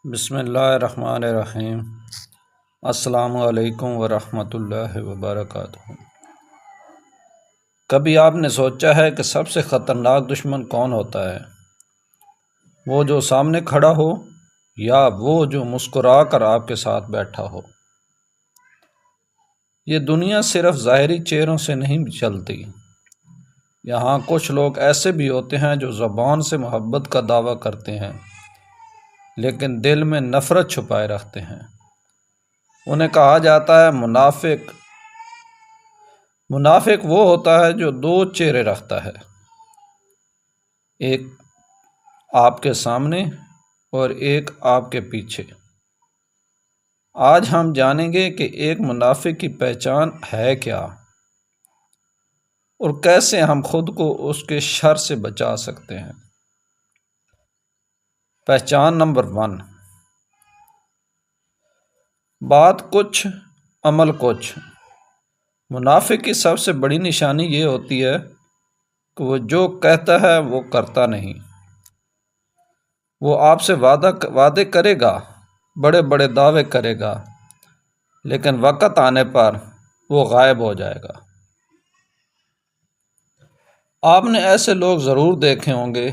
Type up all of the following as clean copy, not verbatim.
بسم اللہ الرحمن الرحیم۔ السلام علیکم ورحمۃ اللہ وبرکاتہ۔ کبھی آپ نے سوچا ہے کہ سب سے خطرناک دشمن کون ہوتا ہے؟ وہ جو سامنے کھڑا ہو یا وہ جو مسکرا کر آپ کے ساتھ بیٹھا ہو؟ یہ دنیا صرف ظاہری چہروں سے نہیں چلتی۔ یہاں کچھ لوگ ایسے بھی ہوتے ہیں جو زبان سے محبت کا دعویٰ کرتے ہیں لیکن دل میں نفرت چھپائے رکھتے ہیں۔ انہیں کہا جاتا ہے منافق۔ منافق وہ ہوتا ہے جو دو چہرے رکھتا ہے، ایک آپ کے سامنے اور ایک آپ کے پیچھے۔ آج ہم جانیں گے کہ ایک منافق کی پہچان ہے کیا اور کیسے ہم خود کو اس کے شر سے بچا سکتے ہیں۔ پہچان نمبر 1، بات کچھ عمل کچھ۔ منافق کی سب سے بڑی نشانی یہ ہوتی ہے کہ وہ جو کہتا ہے وہ کرتا نہیں۔ وہ آپ سے وعدے کرے گا، بڑے بڑے دعوے کرے گا، لیکن وقت آنے پر وہ غائب ہو جائے گا۔ آپ نے ایسے لوگ ضرور دیکھے ہوں گے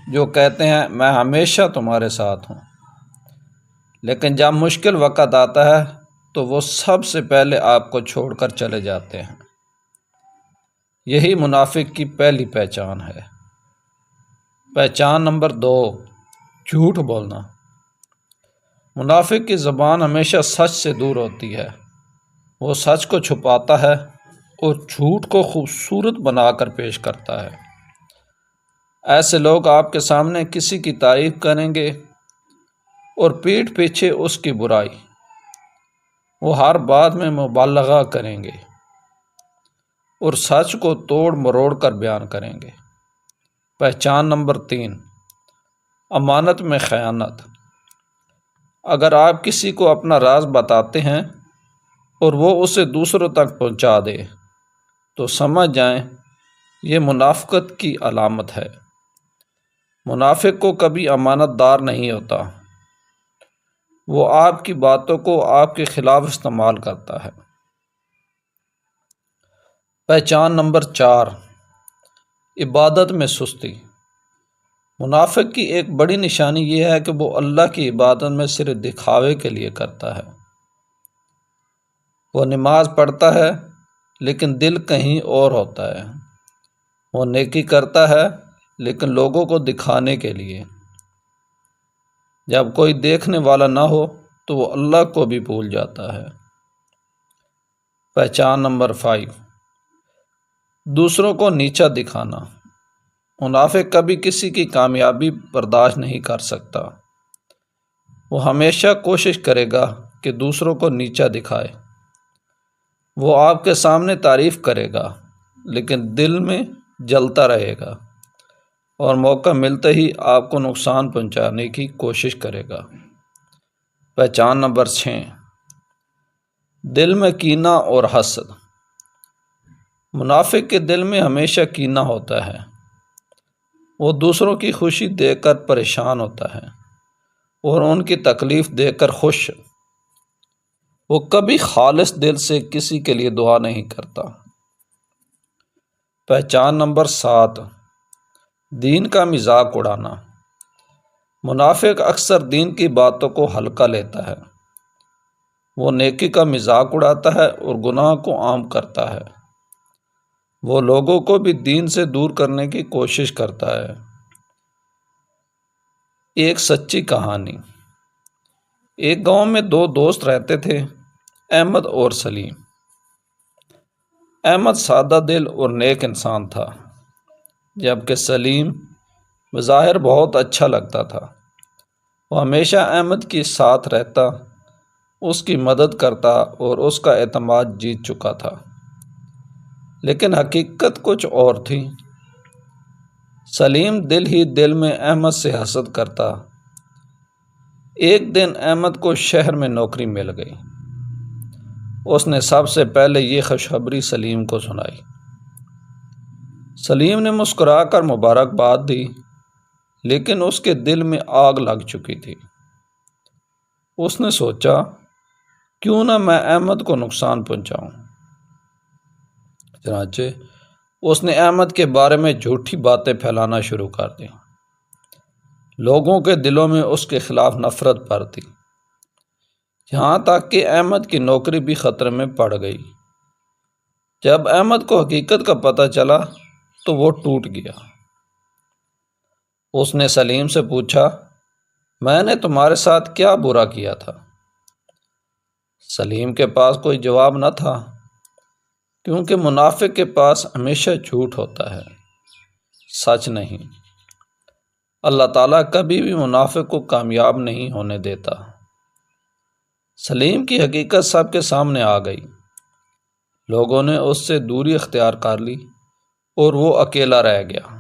جو کہتے ہیں میں ہمیشہ تمہارے ساتھ ہوں، لیکن جب مشکل وقت آتا ہے تو وہ سب سے پہلے آپ کو چھوڑ کر چلے جاتے ہیں۔ یہی منافق کی پہلی پہچان ہے۔ پہچان نمبر 2، جھوٹ بولنا۔ منافق کی زبان ہمیشہ سچ سے دور ہوتی ہے۔ وہ سچ کو چھپاتا ہے اور جھوٹ کو خوبصورت بنا کر پیش کرتا ہے۔ ایسے لوگ آپ کے سامنے کسی کی تعریف کریں گے اور پیٹھ پیچھے اس کی برائی۔ وہ ہر بات میں مبالغہ کریں گے اور سچ کو توڑ مروڑ کر بیان کریں گے۔ پہچان نمبر 3، امانت میں خیانت۔ اگر آپ کسی کو اپنا راز بتاتے ہیں اور وہ اسے دوسروں تک پہنچا دے تو سمجھ جائیں یہ منافقت کی علامت ہے۔ منافق کو کبھی امانت دار نہیں ہوتا۔ وہ آپ کی باتوں کو آپ کے خلاف استعمال کرتا ہے۔ پہچان نمبر 4، عبادت میں سستی۔ منافق کی ایک بڑی نشانی یہ ہے کہ وہ اللہ کی عبادت میں صرف دکھاوے کے لیے کرتا ہے۔ وہ نماز پڑھتا ہے لیکن دل کہیں اور ہوتا ہے۔ وہ نیکی کرتا ہے لیکن لوگوں کو دکھانے کے لیے۔ جب کوئی دیکھنے والا نہ ہو تو وہ اللہ کو بھی بھول جاتا ہے۔ پہچان نمبر 5، دوسروں کو نیچا دکھانا۔ منافق کبھی کسی کی کامیابی برداشت نہیں کر سکتا۔ وہ ہمیشہ کوشش کرے گا کہ دوسروں کو نیچا دکھائے۔ وہ آپ کے سامنے تعریف کرے گا لیکن دل میں جلتا رہے گا اور موقع ملتے ہی آپ کو نقصان پہنچانے کی کوشش کرے گا۔ پہچان نمبر 6، دل میں کینہ اور حسد۔ منافق کے دل میں ہمیشہ کینہ ہوتا ہے۔ وہ دوسروں کی خوشی دیکھ کر پریشان ہوتا ہے اور ان کی تکلیف دیکھ کر خوش۔ وہ کبھی خالص دل سے کسی کے لیے دعا نہیں کرتا۔ پہچان نمبر 7، دین کا مذاق اڑانا۔ منافق اکثر دین کی باتوں کو ہلکا لیتا ہے۔ وہ نیکی کا مذاق اڑاتا ہے اور گناہ کو عام کرتا ہے۔ وہ لوگوں کو بھی دین سے دور کرنے کی کوشش کرتا ہے۔ ایک سچی کہانی۔ ایک گاؤں میں 2 دوست رہتے تھے، احمد اور سلیم۔ احمد سادہ دل اور نیک انسان تھا، جبکہ سلیم بظاہر بہت اچھا لگتا تھا۔ وہ ہمیشہ احمد کے ساتھ رہتا، اس کی مدد کرتا اور اس کا اعتماد جیت چکا تھا، لیکن حقیقت کچھ اور تھی۔ سلیم دل ہی دل میں احمد سے حسد کرتا۔ ایک دن احمد کو شہر میں نوکری مل گئی۔ اس نے سب سے پہلے یہ خوشخبری سلیم کو سنائی۔ سلیم نے مسکرا کر مبارکباد دی، لیکن اس کے دل میں آگ لگ چکی تھی۔ اس نے سوچا کیوں نہ میں احمد کو نقصان پہنچاؤں۔ چنانچہ اس نے احمد کے بارے میں جھوٹی باتیں پھیلانا شروع کر دی۔ لوگوں کے دلوں میں اس کے خلاف نفرت بھر دی، یہاں تک کہ احمد کی نوکری بھی خطرے میں پڑ گئی۔ جب احمد کو حقیقت کا پتہ چلا تو وہ ٹوٹ گیا۔ اس نے سلیم سے پوچھا، میں نے تمہارے ساتھ کیا برا کیا تھا؟ سلیم کے پاس کوئی جواب نہ تھا، کیونکہ منافق کے پاس ہمیشہ جھوٹ ہوتا ہے، سچ نہیں۔ اللہ تعالیٰ کبھی بھی منافق کو کامیاب نہیں ہونے دیتا۔ سلیم کی حقیقت سب کے سامنے آ گئی۔ لوگوں نے اس سے دوری اختیار کر لی اور وہ اکیلا رہ گیا،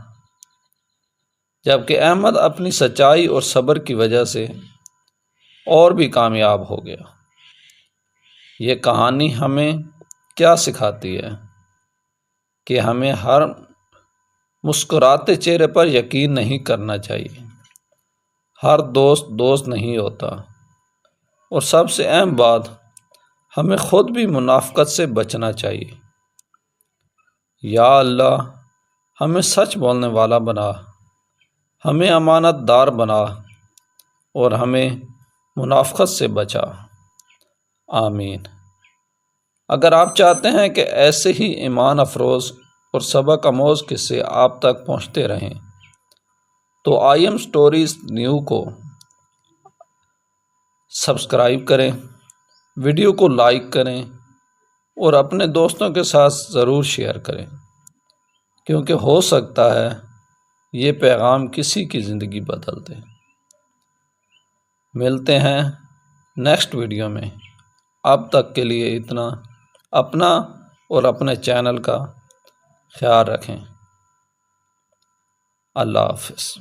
جبکہ احمد اپنی سچائی اور صبر کی وجہ سے اور بھی کامیاب ہو گیا۔ یہ کہانی ہمیں کیا سکھاتی ہے؟ کہ ہمیں ہر مسکراتے چہرے پر یقین نہیں کرنا چاہیے۔ ہر دوست دوست نہیں ہوتا، اور سب سے اہم بات، ہمیں خود بھی منافقت سے بچنا چاہیے۔ یا اللہ ہمیں سچ بولنے والا بنا، ہمیں امانت دار بنا، اور ہمیں منافقت سے بچا۔ آمین۔ اگر آپ چاہتے ہیں کہ ایسے ہی ایمان افروز اور سبق آموز قصے آپ تک پہنچتے رہیں تو آئی ایم اسٹوریز نیو کو سبسکرائب کریں، ویڈیو کو لائک کریں اور اپنے دوستوں کے ساتھ ضرور شیئر کریں، کیونکہ ہو سکتا ہے یہ پیغام کسی کی زندگی بدل دے۔ ملتے ہیں نیکسٹ ویڈیو میں۔ اب تک کے لیے اتنا۔ اپنا اور اپنے چینل کا خیال رکھیں۔ اللہ حافظ۔